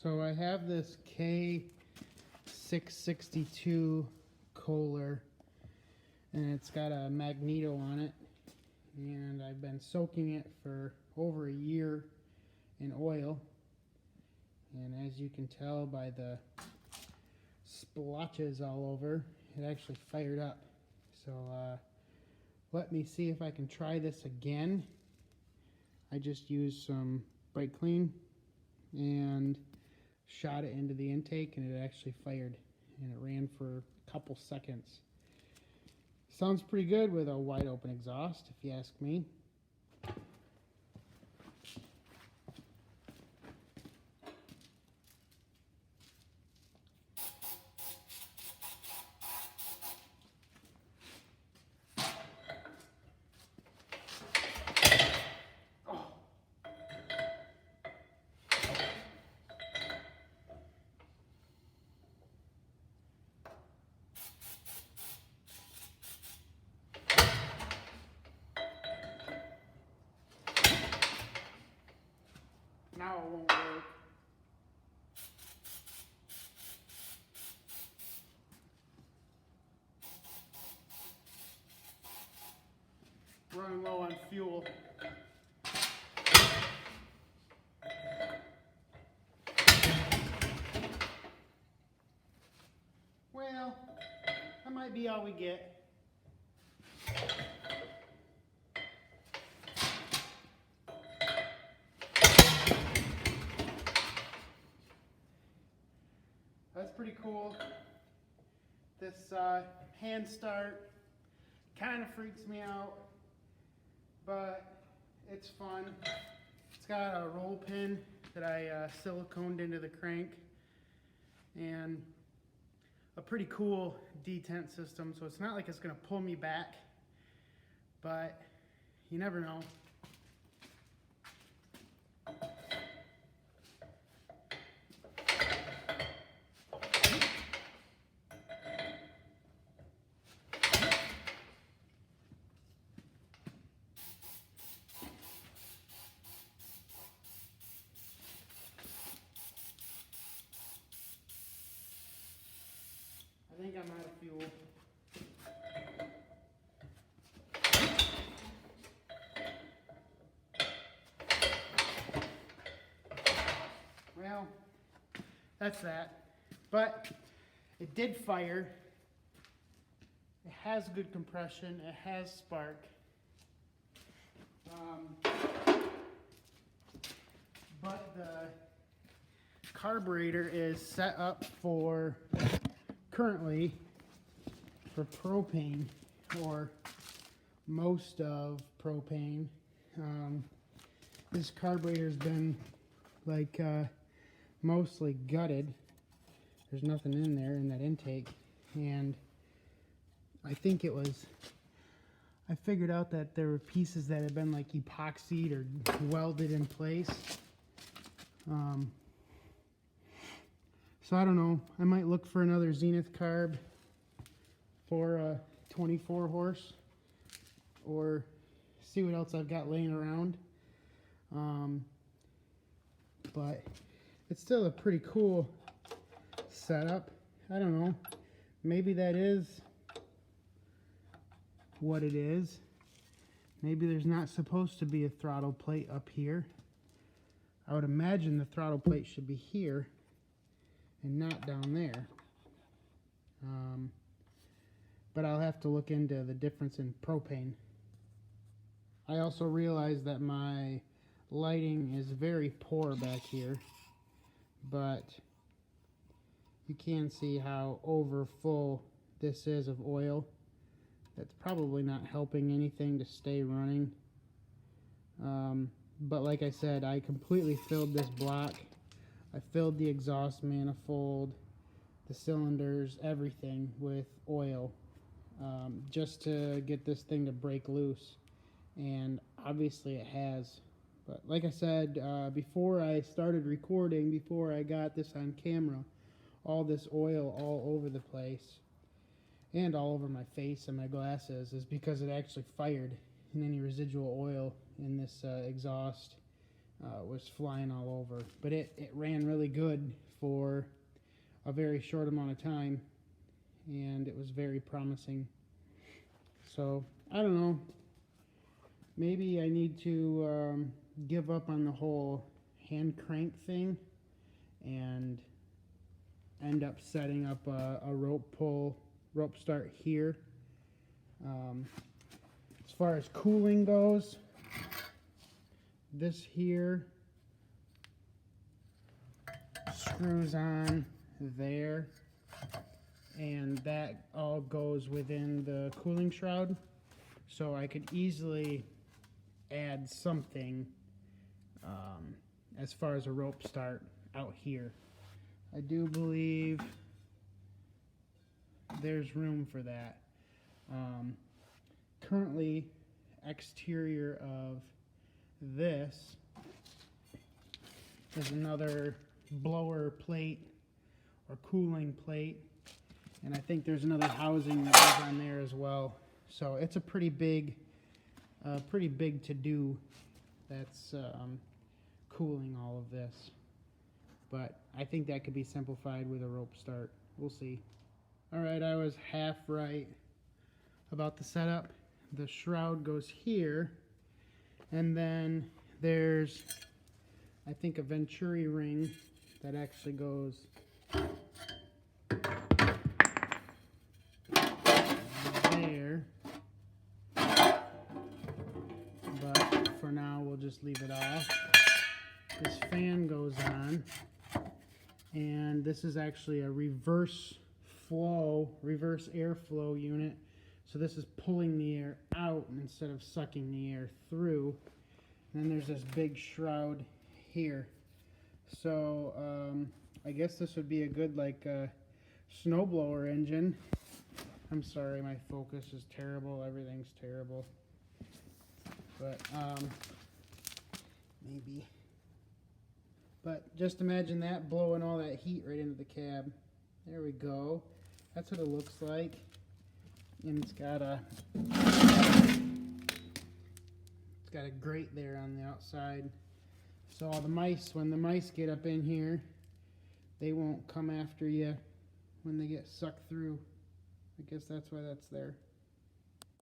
So I have this K662 Kohler, and it's got a magneto on it, and I've been soaking it for over a year in oil, and as you can tell by the splotches all over, it actually fired up. So let me see if I can try this again. I just used some brake clean and shot it into the intake, and it actually fired, and it ran for a couple seconds. Sounds pretty good with a wide open exhaust, if you ask me. Now it won't work. Running low on fuel. Well, that might be all we get. That's pretty cool. This hand start kind of freaks me out, but it's fun. It's got a roll pin that I siliconed into the crank, and a pretty cool detent system, so it's not like it's going to pull me back, but you never know. I think I'm out of fuel. Well, that's that. But it did fire. It has good compression. It has spark. But the carburetor is set up for currently for propane, or most of propane. This carburetor's been like mostly gutted. There's nothing in there in that intake, and I think it was, I figured out that there were pieces that had been like epoxied or welded in place. So I don't know, I might look for another Zenith carb for a 24 horse, or see what else I've got laying around. But it's still a pretty cool setup. I don't know, maybe that is what it is. Maybe there's not supposed to be a throttle plate up here. I would imagine the throttle plate should be here and not down there. But I'll have to look into the difference in propane. I also realize that my lighting is very poor back here, but you can see how over full this is of oil. That's probably not helping anything to stay running. But like I said, I completely filled this block. I filled the exhaust manifold, the cylinders, everything with oil, just to get this thing to break loose. And obviously it has. But like I said, before I started recording, before I got this on camera, all this oil all over the place and all over my face and my glasses is because it actually fired, and any residual oil in this exhaust was flying all over. But it ran really good for a very short amount of time, and it was very promising. So I don't know, maybe I need to give up on the whole hand crank thing and end up setting up a rope start here. As far as cooling goes, this here screws on there, and that all goes within the cooling shroud, so I could easily add something as far as a rope start out here. I do believe there's room for that. Currently, exterior of this is another blower plate or cooling plate, and I think there's another housing that goes on there as well. So it's a pretty big to do that's cooling all of this. But I think that could be simplified with a rope start. We'll see. All right, I was half right about the setup. The shroud goes here, and then there's, I think, a Venturi ring that actually goes there. But for now, we'll just leave it off. This fan goes on, and this is actually a reverse airflow unit. So this is pulling the air out instead of sucking the air through. And then there's this big shroud here. So I guess this would be a good snowblower engine. I'm sorry, my focus is terrible. Everything's terrible. But maybe. But just imagine that blowing all that heat right into the cab. There we go. That's what it looks like. And it's got a grate there on the outside. So all the mice, when the mice get up in here, they won't come after you when they get sucked through. I guess that's why that's there.